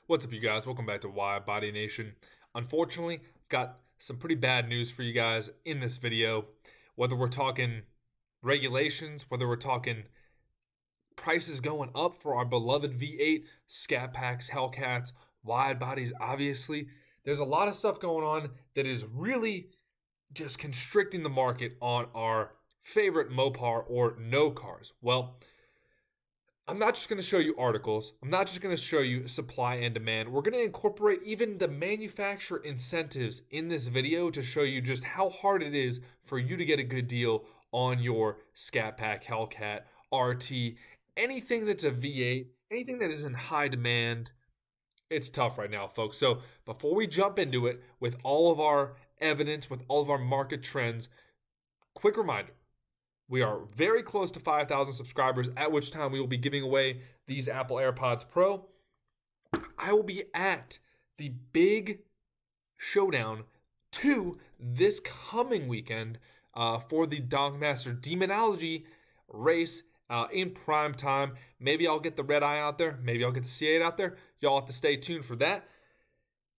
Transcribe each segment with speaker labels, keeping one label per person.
Speaker 1: What's up, you guys? Welcome back to WideBody Nation. Unfortunately, got some pretty bad news for you guys in this video. Whether we're talking regulations, whether we're talking prices going up for our beloved V8, SCAT packs, Hellcats, wide bodies, obviously, there's a lot of stuff going on that is really just constricting the market on our favorite Mopar or no cars. Well, I'm not just going to show you articles. I'm not just going to show you supply and demand. We're going to incorporate even the manufacturer incentives in this video to show you just how hard it is for you to get a good deal on your Scat Pack, Hellcat, RT, anything that's a V8, anything that is in high demand. It's tough right now, folks. So before we jump into it with all of our evidence, with all of our market trends, quick reminder. We are very close to 5,000 subscribers, at which time we will be giving away these Apple AirPods Pro. I will be at the big showdown 2 this coming weekend for the Dogmaster Demonology race in prime time. Maybe I'll get the Red Eye out there. Maybe I'll get the C8 out there. Y'all have to stay tuned for that.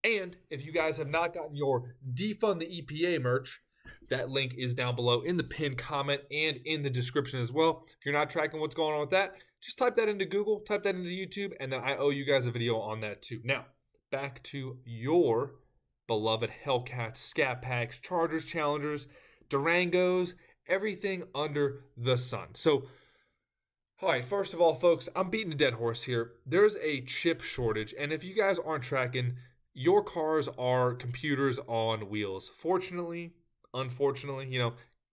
Speaker 1: And if you guys have not gotten your Defund the EPA merch, that link is down below in the pinned comment and in the description as well. If you're not tracking what's going on with that, just type that into Google, type that into YouTube, and then I owe you guys a video on that too. Now, back to your beloved Hellcats, Scat Packs, Chargers, Challengers, Durangos, everything under the sun. So, all right, first of all, folks, I'm beating a dead horse here. There's a chip shortage, and if you guys aren't tracking, your cars are computers on wheels. Fortunately, unfortunately,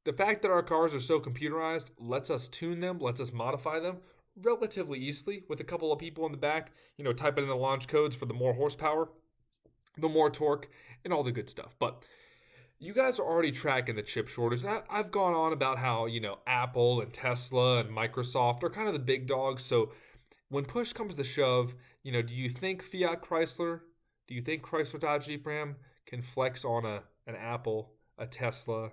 Speaker 1: the fact that our cars are so computerized lets us tune them, lets us modify them relatively easily with a couple of people in the back, typing in the launch codes for the more horsepower, the more torque, and all the good stuff. But you guys are already tracking the chip shortage. I've gone on about how, Apple and Tesla and Microsoft are kind of the big dogs. So when push comes to shove, do you think Fiat Chrysler, do you think Chrysler Dodge Jeep Ram can flex on an Apple, a Tesla,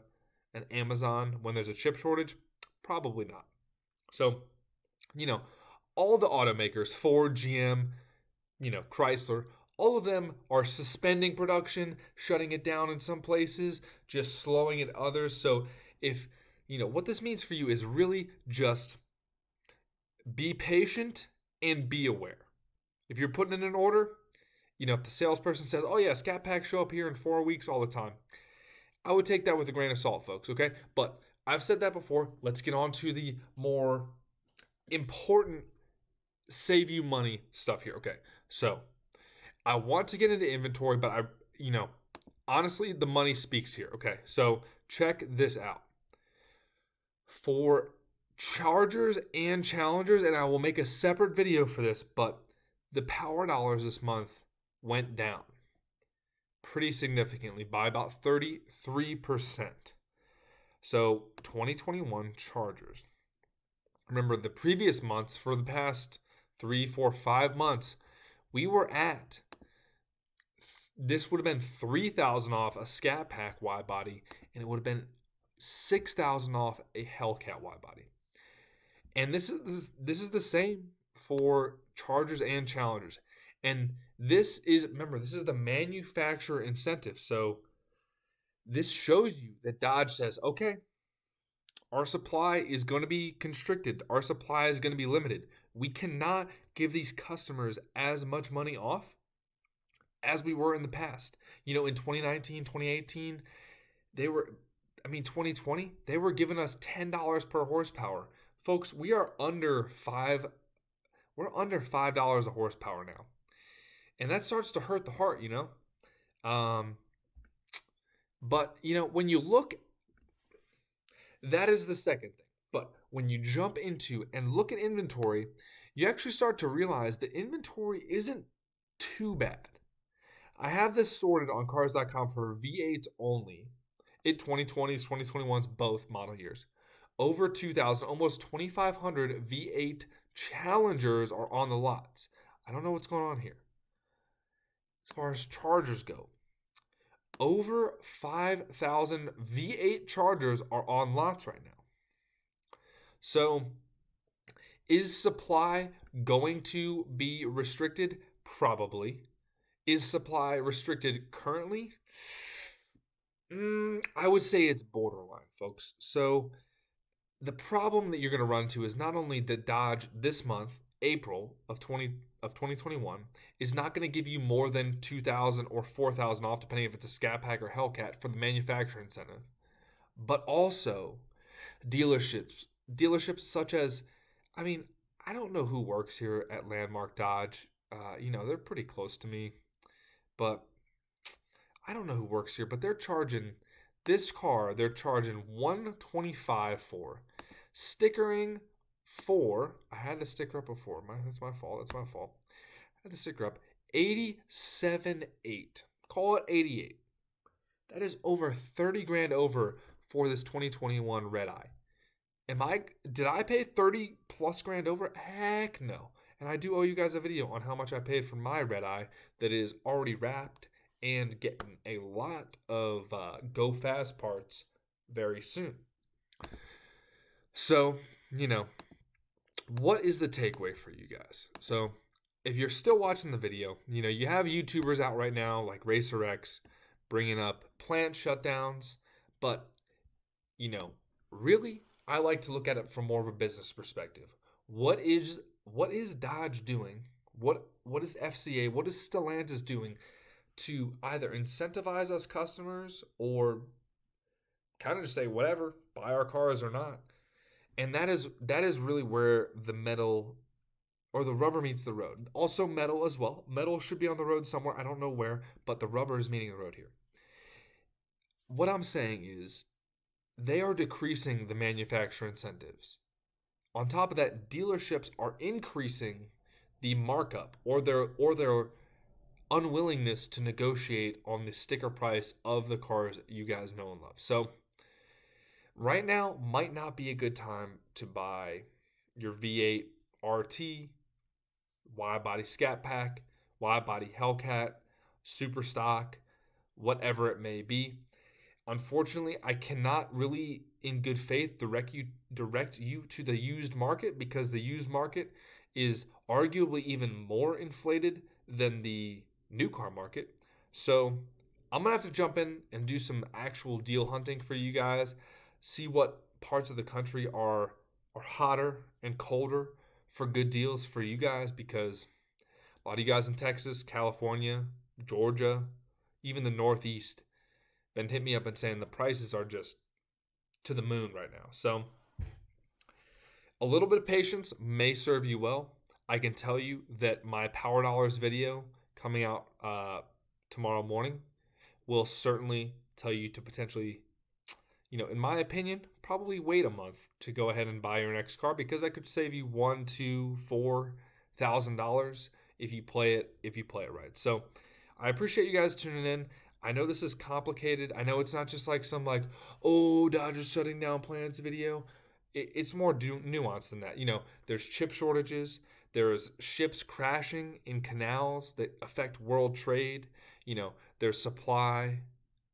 Speaker 1: an Amazon when there's a chip shortage? Probably not. So, all the automakers, Ford, GM, Chrysler, all of them are suspending production, shutting it down in some places, just slowing it others. So if, what this means for you is really just be patient and be aware. If you're putting in an order, if the salesperson says, oh yeah, Scat Packs show up here in 4 weeks all the time, I would take that with a grain of salt, folks, okay? But I've said that before. Let's get on to the more important save you money stuff here, okay? So I want to get into inventory, but honestly, the money speaks here, okay? So check this out. For Chargers and Challengers, and I will make a separate video for this, but the power dollars this month went down pretty significantly by about 33%. So 2021 Chargers. Remember the previous months, for the past 3, 4, 5 months, we were at, this would have been $3,000 off a Scat Pack wide body, and it would have been $6,000 off a Hellcat wide body. And this is the same for Chargers and Challengers. And this is the manufacturer incentive. So this shows you that Dodge says, okay, our supply is going to be constricted. Our supply is going to be limited. We cannot give these customers as much money off as we were in the past. In 2019, 2018, 2020, they were giving us $10 per horsepower. Folks, we're under $5 a horsepower now. And that starts to hurt the heart, But, when you look, that is the second thing. But when you jump into and look at inventory, you actually start to realize that inventory isn't too bad. I have this sorted on cars.com for V8s only. 2020s, 2021s, both model years. Over 2,000, almost 2,500 V8 Challengers are on the lots. I don't know what's going on here. As far as Chargers go, over 5,000 V8 Chargers are on lots right now. So, is supply going to be restricted? Probably. Is supply restricted currently? I would say it's borderline, folks. So the problem that you're going to run into is not only that Dodge this month, April of 2021, is not going to give you more than 2,000 or 4,000 off, depending if it's a Scat Pack or Hellcat for the manufacturer incentive, but also dealerships such as, I mean, I don't know who works here at Landmark Dodge. They're pretty close to me, but I don't know who works here. But they're charging this car. They're charging $125 for stickering for. I had the sticker up before. That's my fault. I had the sticker up. 87.8. Call it 88. That is over 30 grand over for this 2021 red eye. Did I pay 30 plus grand over? Heck no. And I do owe you guys a video on how much I paid for my red eye that is already wrapped and getting a lot of go fast parts very soon. So, what is the takeaway for you guys? So, if you're still watching the video, you have YouTubers out right now like RacerX bringing up plant shutdowns, but, really, I like to look at it from more of a business perspective. What is Dodge doing? What is FCA? What is Stellantis doing to either incentivize us customers or kind of just say whatever, buy our cars or not? And that is really where the metal or the rubber meets the road. Also metal as well. Metal should be on the road somewhere. I don't know where, but the rubber is meeting the road here. What I'm saying is they are decreasing the manufacturer incentives. On top of that, dealerships are increasing the markup or their unwillingness to negotiate on the sticker price of the cars you guys know and love. So right now might not be a good time to buy your V8 RT, WideBody Scat Pack, WideBody Hellcat, Super Stock, whatever it may be. Unfortunately, I cannot really, in good faith, direct you to the used market because the used market is arguably even more inflated than the new car market. So I'm gonna have to jump in and do some actual deal hunting for you guys, see what parts of the country are hotter and colder for good deals for you guys, because a lot of you guys in Texas, California, Georgia, even the Northeast, been hit me up and saying the prices are just to the moon right now. So a little bit of patience may serve you well. I can tell you that my Power Dollars video coming out tomorrow morning will certainly tell you to potentially, in my opinion, probably wait a month to go ahead and buy your next car, because I could save you $1,000, $2,000, $4,000 if you play it right. So I appreciate you guys tuning in. I know this is complicated. I know it's not just like some Dodge is shutting down plants video. It's more nuanced than that. There's chip shortages. There's ships crashing in canals that affect world trade. There's supply.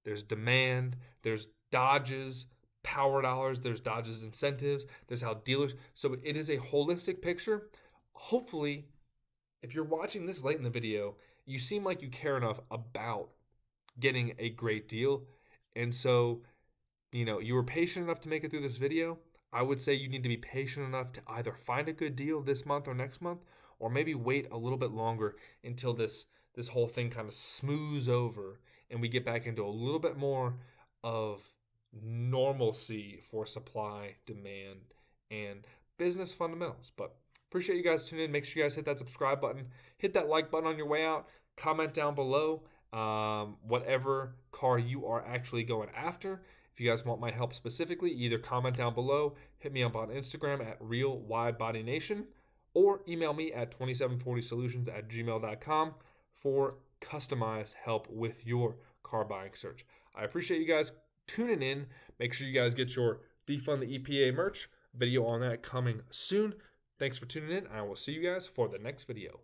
Speaker 1: There's demand. There's Dodge's power dollars. There's Dodge's incentives. There's how dealers. So it is a holistic picture. Hopefully, if you're watching this late in the video, you seem like you care enough about getting a great deal. And so, you were patient enough to make it through this video. I would say you need to be patient enough to either find a good deal this month or next month, or maybe wait a little bit longer until this whole thing kind of smooths over and we get back into a little bit more of normalcy for supply, demand, and business fundamentals. But appreciate you guys tuning in. Make sure you guys hit that subscribe button, hit that like button on your way out, comment down below whatever car you are actually going after. If you guys want my help specifically, either comment down below, hit me up on Instagram at RealWideBodyNation, or email me at 2740solutions@gmail.com for customized help with your car buying search. I appreciate you guys tuning in. Make sure you guys get your Defund the EPA merch. Video on that coming soon. Thanks for tuning in. I will see you guys for the next video.